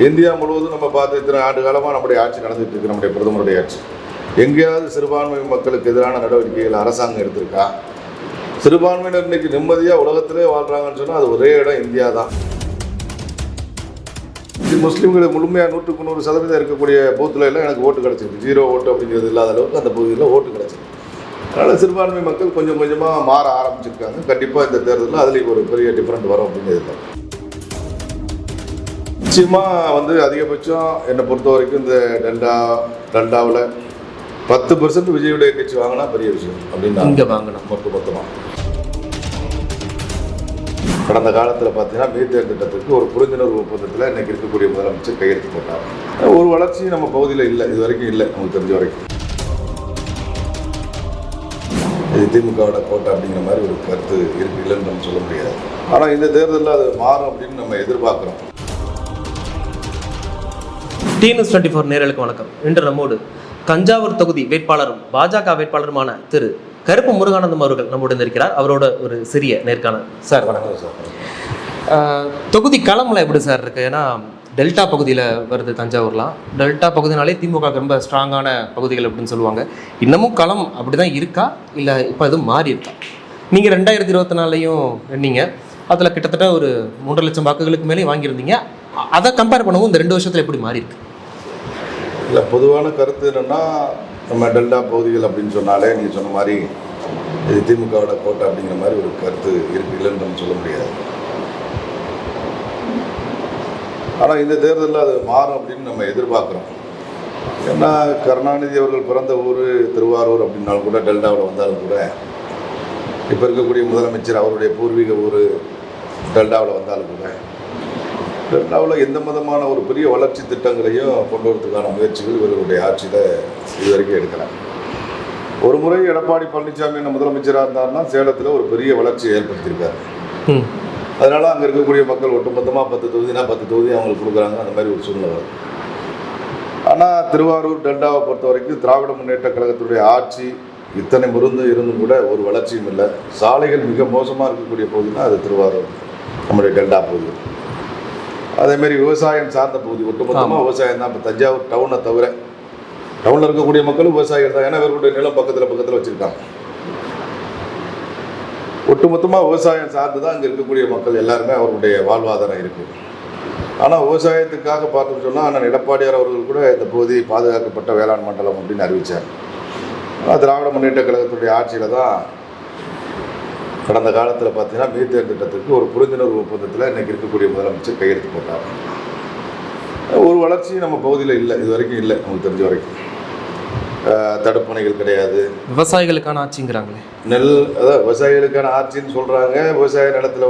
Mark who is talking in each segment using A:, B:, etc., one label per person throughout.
A: India முழுவதும் நம்ம பார்த்து இத்தனை ஆண்டு காலமாக நம்முடைய ஆட்சி நடந்துகிட்டு இருக்கு, நம்முடைய பிரதமருடைய ஆட்சி. எங்கேயாவது சிறுபான்மை மக்களுக்கு எதிரான நடவடிக்கைகள் அரசாங்கம் எடுத்திருக்கா? சிறுபான்மையினர் இன்னைக்கு நிம்மதியாக உலகத்திலே வாழ்கிறாங்கன்னு சொன்னால் அது ஒரே இடம் இந்தியா தான். முஸ்லீம்கள் முழுமையாக 100% இருக்கக்கூடிய பூத்தில் எல்லாம் எனக்கு ஓட்டு கிடச்சிருக்கு. 0 ஓட்டு அப்படிங்கிறது இல்லாத அளவுக்கு அந்த பகுதியில் ஓட்டு கிடச்சிருக்கு. அதனால் சிறுபான்மை மக்கள் கொஞ்சம் கொஞ்சமாக மாற ஆரம்பிச்சிருக்காங்க. கண்டிப்பாக இந்த தேர்தலில் அதுலேயும் ஒரு பெரிய டிஃப்ரெண்ட் வரும் அப்படிங்கிறது. நிச்சயமாக அதிகபட்சம் என்னை பொறுத்த வரைக்கும் இந்த டெல்டாவில் 10% விஜயுடைய கட்சி வாங்கினா பெரிய விஷயம் அப்படின்னு
B: இங்கே வாங்கினோம்
A: மொத்தமாக. கடந்த காலத்தில் பார்த்தீங்கன்னா மீத்தேன் திட்டத்துக்கு ஒரு புரிந்துணர்வு ஒப்பந்தத்தில் இன்றைக்கி இருக்கக்கூடிய முதலமைச்சர் கையெழுத்து போட்டார். ஒரு வளர்ச்சி நம்ம பகுதியில் இல்லை, இது வரைக்கும் இல்லை, நமக்கு தெரிஞ்ச வரைக்கும். இது திமுகவோட கோட்டை அப்படிங்கிற மாதிரி ஒரு கருத்து இருக்கு, இல்லைன்னு நம்ம சொல்ல முடியாது. ஆனால் இந்த தேர்தலில் அது மாறும் அப்படின்னு நம்ம எதிர்பார்க்குறோம்.
B: TNews24 நேயர்களுக்கு வணக்கம். இன்று நம்மோடு தஞ்சாவூர் தொகுதி வேட்பாளரும் பாஜக வேட்பாளருமான திரு கருப்பு முருகானந்தம் அவர்கள் நம்முடன் இருக்கிறார். அவரோட ஒரு சிறிய நேர்காணல். சார் வணக்கம். சார், தொகுதி களமில் எப்படி சார் இருக்குது? ஏன்னா டெல்டா பகுதியில் வருது தஞ்சாவூர்லாம். டெல்டா பகுதினாலே திமுக ரொம்ப ஸ்ட்ராங்கான பகுதிகள் அப்படின்னு சொல்லுவாங்க. இன்னமும் களம் அப்படி தான் இருக்கா, இல்லை இப்போ எதுவும் மாறி இருக்கா? நீங்கள் 2024லையும் நின்னீங்க, அதில் கிட்டத்தட்ட ஒரு 3 லட்சம் வாக்குகளுக்கு மேலே வாங்கியிருந்தீங்க. அதை கம்பேர் பண்ணவும் இந்த 2 வருஷத்தில் எப்படி மாறி இருக்கு?
A: இல்லை, பொதுவான கருத்து என்னென்னா, நம்ம டெல்டா பகுதிகள் அப்படின்னு சொன்னாலே நீங்கள் சொன்ன மாதிரி இது திமுகவோட கோட்டை அப்படிங்கிற மாதிரி ஒரு கருத்து இருக்கு, இல்லைன்னு நம்ம சொல்ல முடியாது. ஆனால் இந்த தேர்தலில் அது மாறும் அப்படின்னு நம்ம எதிர்பார்க்குறோம். ஏன்னா கருணாநிதி அவர்கள் பிறந்த ஊர் திருவாரூர் அப்படின்னாலும் கூட, டெல்டாவில் வந்தாலும் கூட, இப்போ இருக்கக்கூடிய முதலமைச்சர் அவருடைய பூர்வீக ஊர் டெல்டாவில் வந்தாலும் கூட, டெல்டாவில் எந்த விதமான ஒரு பெரிய வளர்ச்சி திட்டங்களையும் கொண்டு வரதுக்கான முயற்சிகள் இவர்களுடைய ஆட்சியில் இதுவரைக்கும் எடுக்கிறாங்க. ஒரு முறை எடப்பாடி பழனிசாமி என்ன முதலமைச்சராக இருந்தாருன்னா சேலத்தில் ஒரு பெரிய வளர்ச்சியை ஏற்படுத்தியிருக்காரு. அதனால் அங்கே இருக்கக்கூடிய மக்கள் ஒட்டுமொத்தமாக 10 தொகுதினா 10 தொகுதி அவங்களுக்கு கொடுக்குறாங்க, அந்த மாதிரி ஒரு சூழ்நிலை வருது. ஆனால் திருவாரூர் டெல்டாவை பொறுத்த வரைக்கும் திராவிட முன்னேற்ற கழகத்துடைய ஆட்சி இத்தனை முருந்து இருந்தும் கூட ஒரு வளர்ச்சியும் இல்லை. சாலைகள் மிக மோசமாக இருக்கக்கூடிய பகுதினா அது திருவாரூர், நம்முடைய டெல்டா பகுதி. அதேமாரி விவசாயம் சார்ந்த பகுதி, ஒட்டுமொத்தமாக விவசாயம் தான். இப்போ தஞ்சாவூர் டவுனை தவிர டவுனில் இருக்கக்கூடிய மக்களும் விவசாயிகள் தான். ஏன்னா இவர்களுடைய நிலம் பக்கத்தில் வச்சுருக்காங்க. ஒட்டுமொத்தமாக விவசாயம் சார்ந்து தான் இங்கே இருக்கக்கூடிய மக்கள் எல்லாருமே அவருடைய வாழ்வாதாரம் இருக்குது. ஆனால் விவசாயத்துக்காக பார்த்தோம்னு சொன்னால் அண்ணன் எடப்பாடியார் அவர்கள் கூட இந்த பகுதி பாதுகாக்கப்பட்ட வேளாண் மண்டலம் அப்படின்னு அறிவித்தார். ஆனால் திராவிட முன்னேற்ற கழகத்துடைய ஆட்சியில் தான் கடந்த காலத்தில் பார்த்தீங்கன்னா மீத்தேன் திட்டத்துக்கு ஒரு புரிந்துணர்வு ஒப்பந்தத்தில் இன்றைக்கி இருக்கக்கூடிய முதலமைச்சர் கையெழுத்து போட்டார். ஒரு வளர்ச்சி நம்ம பகுதியில் இல்லை, இது வரைக்கும் இல்லை, நமக்கு தெரிஞ்ச வரைக்கும். தடுப்பணைகள் கிடையாது.
B: விவசாயிகளுக்கான ஆட்சிங்கிறாங்களே,
A: அதான் விவசாயிகளுக்கான ஆட்சின்னு சொல்கிறாங்க. விவசாய நிலத்தில்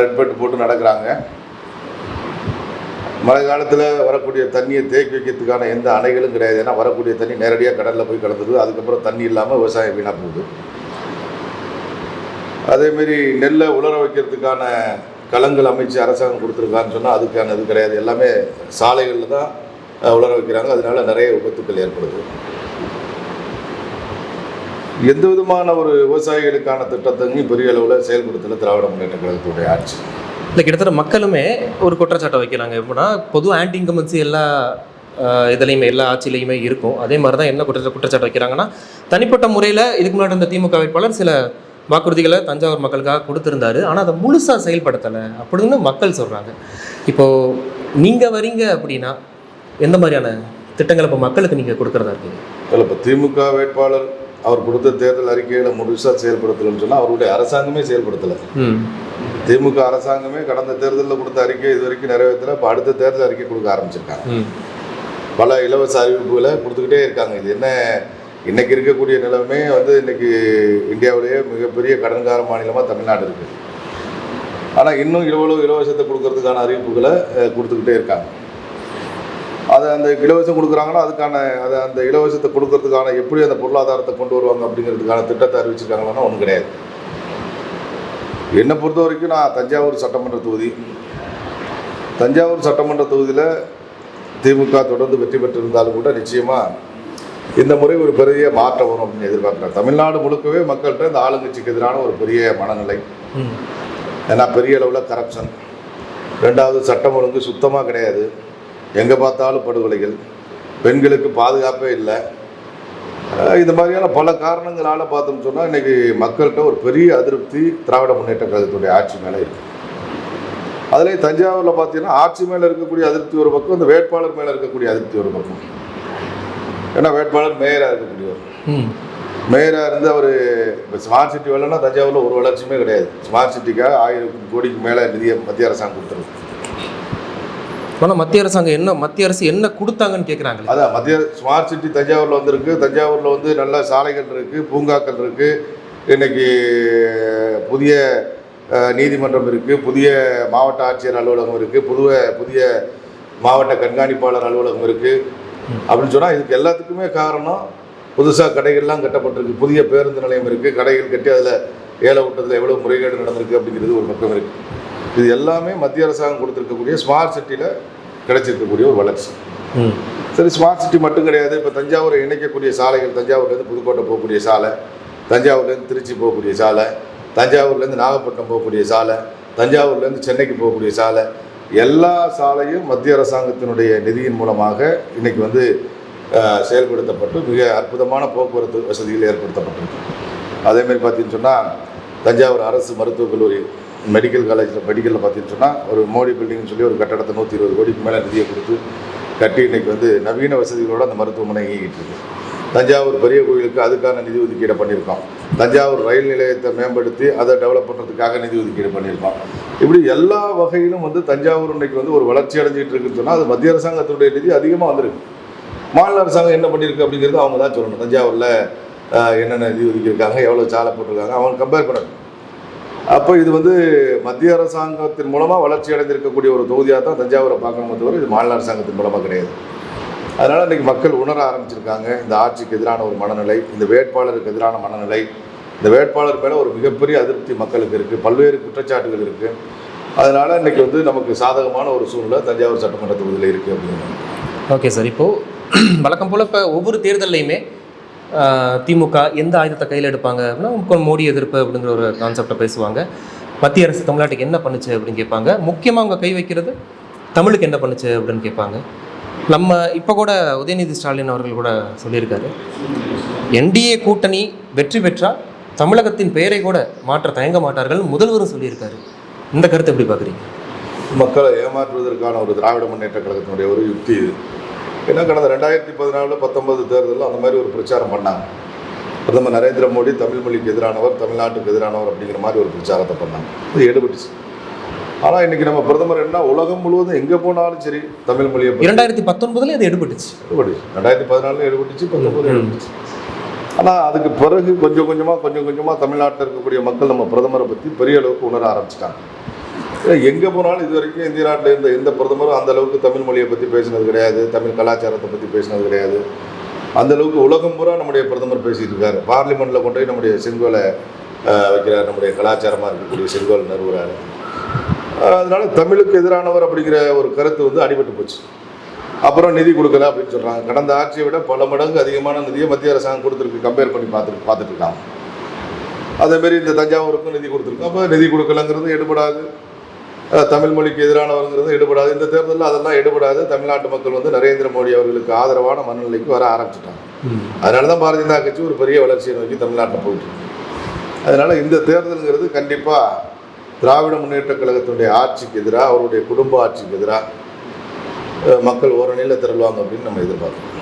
A: ரெட் பெட் போட்டு நடக்கிறாங்க. மழை காலத்தில் வரக்கூடிய தண்ணியை தேக்கி வைக்கிறதுக்கான எந்த அணைகளும் கிடையாது. ஏன்னா வரக்கூடிய தண்ணி நேரடியாக கடலில் போய் கடந்துடுது. அதுக்கப்புறம் தண்ணி இல்லாமல் விவசாயம் வீணாக போகுது. அதேமாரி நெல்லை உலர வைக்கிறதுக்கான களங்கள் அமைச்சு அரசாங்கம் கொடுத்துருக்கான்னு சொன்னால் அதுக்கான இது கிடையாது. எல்லாமே சாலைகளில் தான் உலர வைக்கிறாங்க. அதனால நிறைய விபத்துக்கள் ஏற்படுது. எந்த விதமான ஒரு விவசாயிகளுக்கான திட்டத்தையும் பெரிய அளவில் செயல்படுத்தல திராவிட முன்னேற்ற கழகத்துடைய ஆட்சி.
B: இல்லை, கிட்டத்தட்ட மக்களுமே ஒரு குற்றச்சாட்டை வைக்கிறாங்க. எப்படின்னா பொதுவாக ஆன்டி இன்கம்பன்சி எல்லா இதுலேயுமே எல்லா ஆட்சியிலையுமே இருக்கும். அதே மாதிரி தான் என்ன குற்றச்சாட்டு வைக்கிறாங்கன்னா, தனிப்பட்ட முறையில் இதுக்கு முன்னாடி இந்த திமுக வேட்பாளர் சில வாக்குறுதிகளை தஞ்சாவூர் மக்களுக்காக கொடுத்துருந்தாரு, ஆனால் அதை முழுசாக செயல்படுத்தலை அப்படின்னு மக்கள் சொல்கிறாங்க. இப்போது நீங்கள் வரீங்க அப்படின்னா எந்த மாதிரியான திட்டங்களை இப்போ மக்களுக்கு நீங்கள் கொடுக்குறதா இருக்கீங்க?
A: இல்லை, இப்போ திமுக வேட்பாளர் அவர் கொடுத்த தேர்தல் அறிக்கைகளை முழுசாக செயல்படுத்தலைன்னு சொன்னால் அவருடைய அரசாங்கமே செயல்படுத்தலை. திமுக அரசாங்கமே கடந்த தேர்தலில் கொடுத்த அறிக்கை இது வரைக்கும் நிறைவேற்றலை. இப்போ அடுத்த தேர்தல் அறிக்கை கொடுக்க ஆரம்பிச்சிருக்காங்க. பல இலவச அறிவிப்புகளை கொடுத்துக்கிட்டே இருக்காங்க. இது என்ன, இன்றைக்கி இருக்கக்கூடிய நிலைமை இன்றைக்கி இந்தியாவிலேயே மிகப்பெரிய கடன்கார மாநிலமாக தமிழ்நாடு இருக்குது. ஆனால் இன்னும் இலவசத்தை கொடுக்கறதுக்கான அறிவிப்புகளை கொடுத்துக்கிட்டே இருக்காங்க. அதை அந்த இலவசம் கொடுக்குறாங்கன்னா அந்த இலவசத்தை கொடுக்கறதுக்கான எப்படி அந்த பொருளாதாரத்தை கொண்டு வருவாங்க அப்படிங்கிறதுக்கான திட்டத்தை அறிவிச்சிருக்காங்கன்னா ஒன்றும் கிடையாது. என்னை பொறுத்த வரைக்கும் நான் தஞ்சாவூர் சட்டமன்ற தொகுதியில் திமுக தொடர்ந்து வெற்றி பெற்றிருந்தாலும் கூட நிச்சயமாக இந்த முறை ஒரு பெரிய மாற்றம் வரும் அப்படின்னு எதிர்பார்க்குறேன். தமிழ்நாடு முழுக்கவே மக்கள்கிட்ட இந்த ஆளுங்கட்சிக்கு எதிரான ஒரு பெரிய மனநிலை. ஏன்னா பெரிய அளவில் கரப்ஷன், ரெண்டாவது சட்டம் ஒழுங்கு சுத்தமாக கிடையாது, எங்கே பார்த்தாலும் படுகொலைகள், பெண்களுக்கு பாதுகாப்பே இல்லை. இந்த மாதிரியான பல காரணங்களால் பார்த்தோம்னு சொன்னால் இன்றைக்கி மக்கள்கிட்ட ஒரு பெரிய அதிருப்தி திராவிட முன்னேற்ற கழகத்துடைய ஆட்சி மேலே இருக்குது. அதுலேயும் தஞ்சாவூரில் பார்த்தீங்கன்னா ஆட்சி மேலே இருக்கக்கூடிய அதிருப்தி ஒரு பக்கம், இந்த வேட்பாளர் மேலே இருக்கக்கூடிய அதிருப்தி ஒரு பக்கம். ஏன்னா வேட்பாளர் மேயராக இருக்கக்கூடியவர், மேயராக இருந்து அவர் இப்போ ஸ்மார்ட் சிட்டி வேலைன்னா தஞ்சாவூரில் ஒரு வளர்ச்சியுமே கிடையாது. ஸ்மார்ட் சிட்டிக்காக 1000 கோடிக்கு மேலே நிதியை மத்திய அரசாங்கம் கொடுத்துருக்கு.
B: ஆனால் மத்திய அரசு என்ன கொடுத்தாங்கன்னு கேட்குறாங்களே.
A: அதான் ஸ்மார்ட் சிட்டி தஞ்சாவூரில் வந்திருக்கு. தஞ்சாவூரில் வந்து நல்ல சாலைகள் இருக்குது, பூங்காக்கள் இருக்குது, இன்றைக்கி புதிய நீதிமன்றம் இருக்குது, புதிய மாவட்ட ஆட்சியர் அலுவலகம் இருக்குது, புதிய மாவட்ட கண்காணிப்பாளர் அலுவலகம் இருக்குது. அப்படின்னு சொன்னால் இதுக்கு எல்லாத்துக்குமே காரணம் புதுசாக கடைகள்லாம் கட்டப்பட்டிருக்கு, புதிய பேருந்து நிலையம் இருக்குது, கடைகள் கட்டி அதில் ஏழை விட்டதில் எவ்வளோ முறைகேடு நடந்திருக்கு அப்படிங்கிறது ஒரு பக்கம் இருக்குது. இது எல்லாமே மத்திய அரசாங்கம் கொடுத்துருக்கக்கூடிய ஸ்மார்ட் சிட்டியில் கிடைச்சிருக்கக்கூடிய ஒரு வளர்ச்சி. சரி, ஸ்மார்ட் சிட்டி மட்டும் கிடையாது. இப்போ தஞ்சாவூரை இணைக்கக்கூடிய சாலைகள், தஞ்சாவூர்லேருந்து புதுக்கோட்டை போகக்கூடிய சாலை, தஞ்சாவூர்லேருந்து திருச்சி போகக்கூடிய சாலை, தஞ்சாவூர்லேருந்து நாகப்பட்டினம் போகக்கூடிய சாலை, தஞ்சாவூர்லேருந்து சென்னைக்கு போகக்கூடிய சாலை, எல்லா சாலையும் மத்திய அரசாங்கத்தினுடைய நிதியின் மூலமாக இன்றைக்கி வந்து செயல்படுத்தப்பட்டு மிக அற்புதமான போக்குவரத்து வசதிகள் ஏற்படுத்தப்பட்டிருக்கு. அதேமாதிரி பார்த்தீங்கன்னு சொன்னால் தஞ்சாவூர் அரசு மருத்துவக் கல்லூரி மெடிக்கல் மெடிக்கலில் பார்த்தீங்கன்னு சொன்னால் ஒரு மோடி பில்டிங்னு சொல்லி ஒரு கட்டடத்தை 120 கோடிக்கு மேலே நிதியை கொடுத்து கட்டி இன்றைக்கி வந்து நவீன வசதிகளோடு அந்த மருத்துவமனை இயங்கிட்டு இருக்கு. தஞ்சாவூர் பெரிய கோயிலுக்கு அதுக்கான நிதி ஒதுக்கீடு பண்ணியிருக்கோம். தஞ்சாவூர் ரயில் நிலையத்தை மேம்படுத்தி அதை டெவலப் பண்ணுறதுக்காக நிதி ஒதுக்கீடு பண்ணியிருக்கோம். இப்படி எல்லா வகையிலும் வந்து தஞ்சாவூர் இன்றைக்கி வந்து ஒரு வளர்ச்சி அடைஞ்சிட்டு இருக்குன்னு சொன்னால் அது மத்திய அரசாங்கத்துடைய நிதி அதிகமாக வந்திருக்கு. மாநில அரசாங்கம் என்ன பண்ணியிருக்கு அப்படிங்கிறது அவங்க தான் சொல்லணும். தஞ்சாவூரில் என்னென்ன நிதி ஒதுக்கியிருக்காங்க, எவ்வளோ சாலை போட்டிருக்காங்க, அவங்க கம்பேர் பண்ணணும். அப்போ இது வந்து மத்திய அரசாங்கத்தின் மூலமாக வளர்ச்சி அடைந்திருக்கக்கூடிய ஒரு தொகுதியாக தான் தஞ்சாவூரை பார்க்கணுமே தவிர இது மாநில அரசாங்கத்தின் மூலமாக கிடையாது. அதனால் இன்றைக்கி மக்கள் உணர ஆரம்பிச்சிருக்காங்க இந்த ஆட்சிக்கு எதிரான ஒரு மனநிலை, இந்த வேட்பாளருக்கு எதிரான மனநிலை. இந்த வேட்பாளர் மேலே ஒரு மிகப்பெரிய அதிருப்தி மக்களுக்கு இருக்குது, பல்வேறு குற்றச்சாட்டுகள் இருக்குது. அதனால் இன்றைக்கி வந்து நமக்கு சாதகமான ஒரு சூழ்நிலை தஞ்சாவூர் சட்டமன்ற தொகுதியில் இருக்குது அப்படின்னு.
B: ஓகே சார், இப்போது வழக்கம் போல் இப்போ ஒவ்வொரு தேர்தல்லையுமே திமுக எந்த ஆயுதத்தை கையில் எடுப்பாங்க அப்படின்னா மோடி எதிர்ப்பு அப்படிங்கிற ஒரு கான்செப்டை பேசுவாங்க. மத்திய அரசு தமிழ்நாட்டுக்கு என்ன பண்ணுச்சு அப்படின்னு கேட்பாங்க. முக்கியமாக அவங்க கை வைக்கிறது தமிழுக்கு என்ன பண்ணுச்சு அப்படின்னு கேட்பாங்க. நம்ம இப்போ கூட உதயநிதி ஸ்டாலின் அவர்கள் கூட சொல்லியிருக்காரு, என்டிஏ கூட்டணி வெற்றி பெற்றால் தமிழகத்தின் பெயரை கூட மாற்ற தயங்க மாட்டார்கள் முதல்வரும் சொல்லியிருக்காரு. இந்த கருத்தை எப்படி பார்க்குறீங்க?
A: மக்களை ஏமாற்றுவதற்கான ஒரு திராவிட முன்னேற்ற கழகத்தினுடைய ஒரு யுக்தி இது. ஏன்னா கடந்த 2014-19 தேர்தலில் அந்த மாதிரி ஒரு பிரச்சாரம் பண்ணாங்க. பிரதமர் நரேந்திர மோடி தமிழ் மொழிக்கு எதிரானவர், தமிழ்நாட்டுக்கு எதிரானவர் அப்படிங்கிற மாதிரி ஒரு பிரச்சாரத்தை பண்ணாங்க. அது எடுபட்டுச்சு. ஆனால் இன்றைக்கி நம்ம பிரதமர் என்ன உலகம் முழுவதும் எங்கே போனாலும் சரி தமிழ் மொழியை
B: 2019 அது எடுபட்டுச்சு.
A: 2014 எடுபட்டுச்சு, 19 எடுபட்டுச்சு. ஆனால் அதுக்கு பிறகு கொஞ்சம் கொஞ்சமாக தமிழ்நாட்டில் இருக்கக்கூடிய மக்கள் நம்ம பிரதமரை பற்றி பெரிய அளவுக்கு உணர ஆரம்பிச்சிட்டாங்க. எங்கே போனாலும் இது வரைக்கும் இந்திய நாட்டில் இருந்த எந்த பிரதமரும் அந்த அளவுக்கு தமிழ் மொழியை பற்றி பேசினது கிடையாது, தமிழ் கலாச்சாரத்தை பற்றி பேசினது கிடையாது. அந்த அளவுக்கு உலகம் பூரா நம்முடைய பிரதமர் பேசிகிட்டு இருக்காரு. பார்லிமெண்ட்டில் கொண்டு போய் நம்முடைய செங்கோலை வைக்கிறார், நம்முடைய கலாச்சாரமாக இருக்கக்கூடிய செங்கோல் நிறுவுறாரு. அதனால் தமிழுக்கு எதிரானவர் அப்படிங்கிற ஒரு கருத்து வந்து அடிபட்டு போச்சு. அப்புறம் நிதி கொடுக்கல அப்படின்னு சொல்கிறாங்க. கடந்த ஆட்சியை விட பல மடங்கு அதிகமான நிதியை மத்திய அரசாங்கம் கொடுத்துருக்கு, கம்பேர் பண்ணி பார்த்துட்டு இருக்காங்க. அதேமாரி இந்த தஞ்சாவூருக்கும் நிதி கொடுத்துருக்கு. அப்போ நிதி கொடுக்கலங்கிறது எடுபடாது, தமிழ் மொழிக்கு எதிரானவருங்கிறது எடுபடாது. இந்த தேர்தலில் அதெல்லாம் எடுபடாது. தமிழ்நாட்டு மக்கள் வந்து நரேந்திர மோடி அவர்களுக்கு ஆதரவான மனநிலைக்கு வர ஆரம்பிச்சிட்டாங்க. அதனால தான் பாரதிய ஜனதா கட்சி ஒரு பெரிய வளர்ச்சியை நோக்கி தமிழ்நாட்டில் போயிட்டு. அதனால் இந்த தேர்தலுங்கிறது கண்டிப்பாக திராவிட முன்னேற்ற கழகத்தினுடைய ஆட்சிக்கு எதிராக, அவருடைய குடும்ப ஆட்சிக்கு எதிராக மக்கள் ஓரணியில் திரள்வாங்க அப்படின்னு நம்ம எதிர்பார்க்கணும்.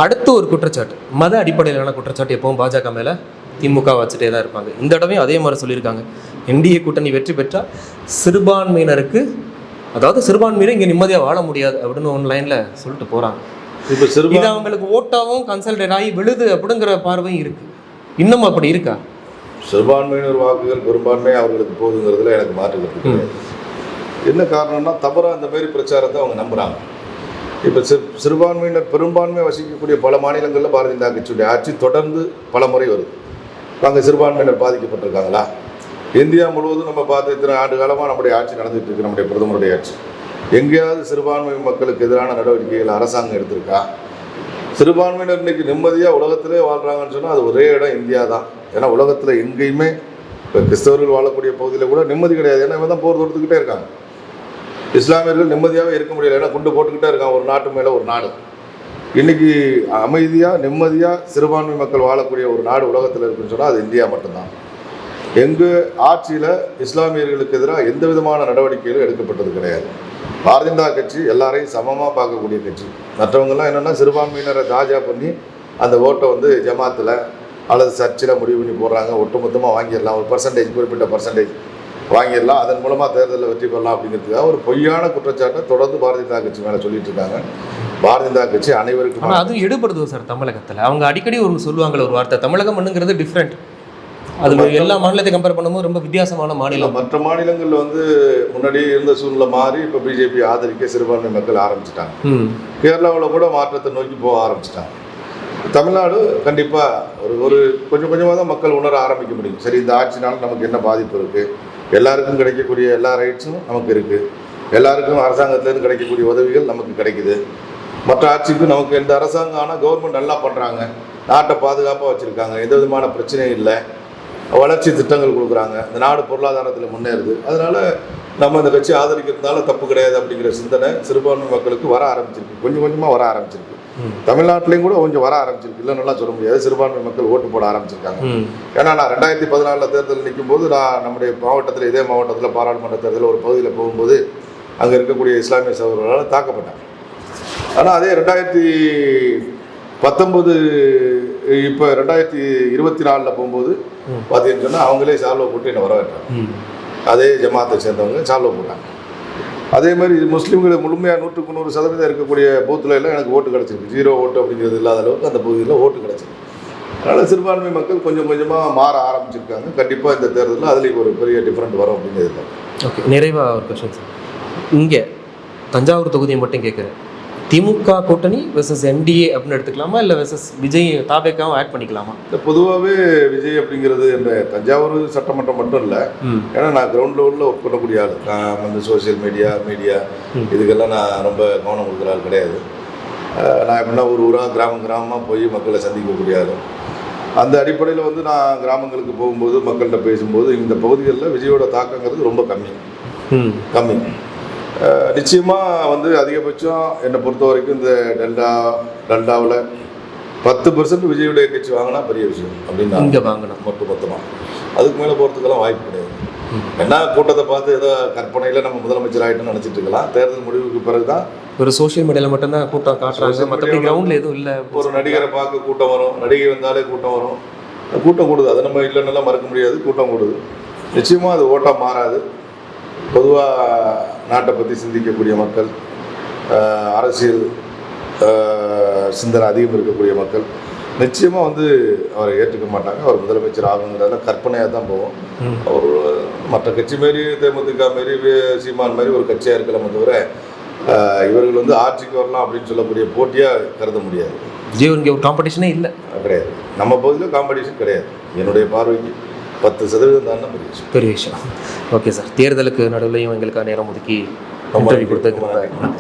B: அடுத்த ஒரு குற்றச்சாட்டு, மத அடிப்படையிலான குற்றச்சாட்டு எப்பவும் பாஜக மேலே திமுக வச்சுட்டே தான் இருப்பாங்க. இந்த தடவையும் அதே மாதிரி சொல்லியிருக்காங்க. என்டிஏ கூட்டணி வெற்றி பெற்றால் சிறுபான்மையினருக்கு, அதாவது சிறுபான்மையினர் இங்கே நிம்மதியாக வாழ முடியாது அப்படின்னு ஒன் லைனில் சொல்லிட்டு போகிறாங்க. இப்போ இது அவங்களுக்கு ஓட்டாகவும் கன்சல்டேட் ஆகி விழுது அப்படிங்கிற பார்வையும் இருக்குது. இன்னும் அப்படி இருக்கா?
A: சிறுபான்மையினர் வாக்குகள் பெரும்பான்மை அவர்களுக்கு போகுதுங்கிறதுல எனக்கு மாற்றுக்கிறது என்ன காரணம்னா, தவறாக அந்த மாதிரி பிரச்சாரத்தை அவங்க நம்புகிறாங்க. இப்போ சிறுபான்மையினர் பெரும்பான்மையை வசிக்கக்கூடிய பல மாநிலங்களில் பாரதிய ஜனதா கட்சியுடைய ஆட்சி தொடர்ந்து பல முறை வருது. அங்கே சிறுபான்மையினர் பாதிக்கப்பட்டிருக்காங்களா? இந்தியா முழுவதும் நம்ம பார்த்து இத்தனை ஆண்டு காலமாக நம்முடைய ஆட்சி நடந்துகிட்டு இருக்கு, நம்முடைய பிரதமருடைய ஆட்சி. எங்கேயாவது சிறுபான்மை மக்களுக்கு எதிரான நடவடிக்கைகள் அரசாங்கம் எடுத்திருக்கா? சிறுபான்மையினர் இன்றைக்கி நிம்மதியாக உலகத்திலே வாழ்கிறாங்கன்னு சொன்னால் அது ஒரே இடம் இந்தியா தான். ஏன்னா உலகத்தில் எங்கேயுமே இப்போ கிறிஸ்தவர்கள் வாழக்கூடிய பகுதியில் கூட நிம்மதி கிடையாது. ஏன்னா இவன் தான் போர் தொடுத்துக்கிட்டே இருக்காங்க. இஸ்லாமியர்கள் நிம்மதியாகவே இருக்க முடியல. ஏன்னா குண்டு போட்டுக்கிட்டே இருக்கான் ஒரு நாட்டு மேலே ஒரு நாடு. இன்றைக்கி அமைதியாக நிம்மதியாக சிறுபான்மை மக்கள் வாழக்கூடிய ஒரு நாடு உலகத்தில் இருக்குன்னு சொன்னால் அது இந்தியா மட்டும்தான். எங்கள் ஆட்சியில் இஸ்லாமியர்களுக்கு எதிராக எந்த விதமான நடவடிக்கைகளும் எடுக்கப்பட்டது கிடையாது. பாரதிய ஜனதா கட்சி எல்லாரையும் சமமாக பார்க்கக்கூடிய கட்சி. மற்றவங்கெல்லாம் என்னென்னா சிறுபான்மையினரை தாஜா பண்ணி அந்த ஓட்டை வந்து ஜமாத்தில் அல்லது சர்ச்சில் முடிவு பண்ணி போடுறாங்க. ஒட்டுமொத்தமாக வாங்கிடலாம், ஒரு பர்சன்டேஜ் குறிப்பிட்ட பர்சன்டேஜ் வாங்கிடலாம், அதன் மூலமாக தேர்தலில் வெற்றி பெறலாம் அப்படிங்கிறதுக்காக ஒரு பொய்யான குற்றச்சாட்டை தொடர்ந்து பாரதிய ஜனதா கட்சி மேலே சொல்லிட்டு இருக்காங்க. பாரதிய ஜனதா கட்சி அனைவருக்கும்.
B: ஆனால் அதுவும் எடுபடுது சார் தமிழகத்தில். அவங்க அடிக்கடி ஒரு சொல்லுவாங்களே ஒரு வார்த்தை, தமிழகம் பண்ணுங்கிறது டிஃப்ரெண்ட். அது எல்லா மாநிலத்தை கம்பேர் பண்ணும்போது ரொம்ப வித்தியாசமான மாநிலம்.
A: மற்ற மாநிலங்களில் வந்து முன்னாடி இருந்த சூழ்நிலை மாறி இப்போ பிஜேபி ஆதரிக்க சிறுபான்மை மக்கள் ஆரம்பிச்சிட்டாங்க. கேரளாவில் கூட மாற்றத்தை நோக்கி போக ஆரம்பிச்சிட்டாங்க. தமிழ்நாடு கண்டிப்பாக ஒரு கொஞ்சம் கொஞ்சமாக தான் மக்கள் உணர ஆரம்பிக்க முடியும். சரி, இந்த ஆட்சினால நமக்கு என்ன பாதிப்பு இருக்குது, எல்லாருக்கும் கிடைக்கக்கூடிய எல்லா ரைட்ஸும் நமக்கு இருக்குது, எல்லாருக்கும் அரசாங்கத்திலேருந்து கிடைக்கக்கூடிய உதவிகள் நமக்கு கிடைக்குது, மற்ற ஆட்சிக்கும் நமக்கு இந்த அரசாங்கம் ஆனால் கவர்மெண்ட் நல்லா பண்ணுறாங்க, நாட்டை பாதுகாப்பாக வச்சுருக்காங்க, எந்த விதமான பிரச்சனையும் இல்லை, வளர்ச்சி திட்டங்கள் கொடுக்குறாங்க, இந்த நாடு பொருளாதாரத்தில் முன்னேறுது, அதனால் நம்ம இந்த கட்சி ஆதரிக்கிறதுனால தப்பு கிடையாது அப்படிங்கிற சிந்தனை சிறுபான்மை மக்களுக்கு வர ஆரம்பிச்சிருக்கு. கொஞ்சம் கொஞ்சமாக வர ஆரம்பிச்சிருக்கு. தமிழ்நாட்டிலையும் கூட கொஞ்சம் வர ஆரம்பிச்சிருக்கு, இல்லைன்னா சொல்ல முடியாது. சிறுபான்மை மக்கள் ஓட்டு போட ஆரம்பிச்சிருக்காங்க. ஏன்னா நான் 2014 தேர்தல் நிற்கும் போது நான் நம்முடைய மாவட்டத்தில், இதே மாவட்டத்தில் பாராளுமன்ற தேர்தலில் ஒரு பகுதியில் போகும்போது அங்கே இருக்கக்கூடிய இஸ்லாமிய சகோதரர்களால் தாக்கப்பட்டாங்க. ஆனால் அதே 2019 இப்போ 2024 போகும்போது பார்த்தீங்கன்னு சொன்னால் அவங்களே சால்வை போட்டு என்னை வரவேற்றாங்க. அதே ஜமாத்தை சேர்ந்தவங்க சால்வை போட்டாங்க. அதே மாதிரி முஸ்லீம்கள் முழுமையாக 100% இருக்கக்கூடிய பூத்தில் எல்லாம் எனக்கு ஓட்டு கிடச்சிருக்கு. 0 ஓட்டு அப்படிங்கிறது இல்லாத அளவுக்கு அந்த பகுதியில் ஓட்டு கிடச்சிருக்கு. அதனால் சிறுபான்மை மக்கள் கொஞ்சம் கொஞ்சமாக மாற ஆரம்பிச்சிருக்காங்க. கண்டிப்பாக இந்த தேர்தலில் அதுலேயும் ஒரு பெரிய டிஃப்ரெண்ட் வரும் அப்படிங்கிறது.
B: ஓகே, நிறைவாக ஒரு கொஸ்டின் சார். இங்கே தஞ்சாவூர் தொகுதியை மட்டும் கேட்குறேன். திமுக கூட்டணி வெர்சஸ் என்டிஏ அப்படின்னு எடுத்துக்கலாமா, இல்லை வெர்சஸ் விஜய் தாபேக்காவும் ஆட் பண்ணிக்கலாமா?
A: இல்லை, பொதுவாகவே விஜய் அப்படிங்கிறது இந்த தஞ்சாவூர் சட்டமன்றம் மட்டும் இல்லை. ஏன்னா நான் கிரவுண்ட் லெவலில் ஒர்க் பண்ணக்கூடிய ஆள். நான் வந்து சோசியல் மீடியா இதுக்கெல்லாம் நான் ரொம்ப கவனம் கொடுக்குற ஆள் கிடையாது. நான் எப்படின்னா ஒரு ஊராக கிராமமாக போய் மக்களை சந்திக்கக்கூடிய ஆள். அந்த அடிப்படையில் வந்து நான் கிராமங்களுக்கு போகும்போது மக்கள்கிட்ட பேசும்போது இந்த பகுதிகளில் விஜயோட தாக்கங்கிறது ரொம்ப கம்மி. நிச்சயமாக வந்து அதிகபட்சம் என்னை பொறுத்த வரைக்கும் இந்த டெல்டாவில் 10% விஜயுடைய கட்சி வாங்கினா பெரிய விஷயம் அப்படின்னு
B: இங்கே வாங்கினா
A: மொத்தமாக. அதுக்கு மேலே போகிறதுக்கெல்லாம் வாய்ப்பு கிடையாது. என்ன கூட்டத்தை பார்த்து ஏதோ கற்பனையில் நம்ம முதலமைச்சர் ஆகிட்டோம்னு நினச்சிட்டு இருக்கலாம். தேர்தல் முடிவுக்கு பிறகு தான்
B: ஒரு சோஷியல் மீடியாவில் மட்டும்தான் கூட்டம் காட்டுறாங்க, மற்றபடி கிரவுண்டில் எதுவும் இல்லை.
A: ஒரு நடிகரை பார்க்க கூட்டம் வரும், நடிகை வந்தாலே கூட்டம் வரும், கூட்டம் கூடுது. அதை நம்ம இல்லைன்னெல்லாம் மறக்க முடியாது, கூட்டம் கூடுது. நிச்சயமாக அது ஓட்டாக மாறாது. பொதுவாக நாட்டை பற்றி சிந்திக்கக்கூடிய மக்கள், அரசியல் சிந்தனை அதிகம் இருக்கக்கூடிய மக்கள் நிச்சயமாக வந்து அவரை ஏற்றுக்க மாட்டாங்க. அவர் முதலமைச்சர் ஆகுங்கிறதுல கற்பனையாக தான் போவோம். அவர் மற்ற கட்சி மாரி, தேமுதிக மாரி, சீமான் மாதிரி ஒரு கட்சியாக இருக்கலாமே தவிர இவர்கள் வந்து ஆட்சிக்கு வரலாம் அப்படின்னு சொல்லக்கூடிய போட்டியாக கருத முடியாது.
B: இங்கே ஒரு காம்படிஷனே இல்லை,
A: கிடையாது. நம்ம பகுதியில் காம்படிஷன் கிடையாது. என்னுடைய பார்வைக்கு 10% தான்
B: பெரிய விஷயம். ஓகே சார், தேர்தலுக்கு நடுவுலையும் எங்களுக்காக நேரம் ஒதுக்கி இன்டர்வியூ கொடுத்ததுக்கு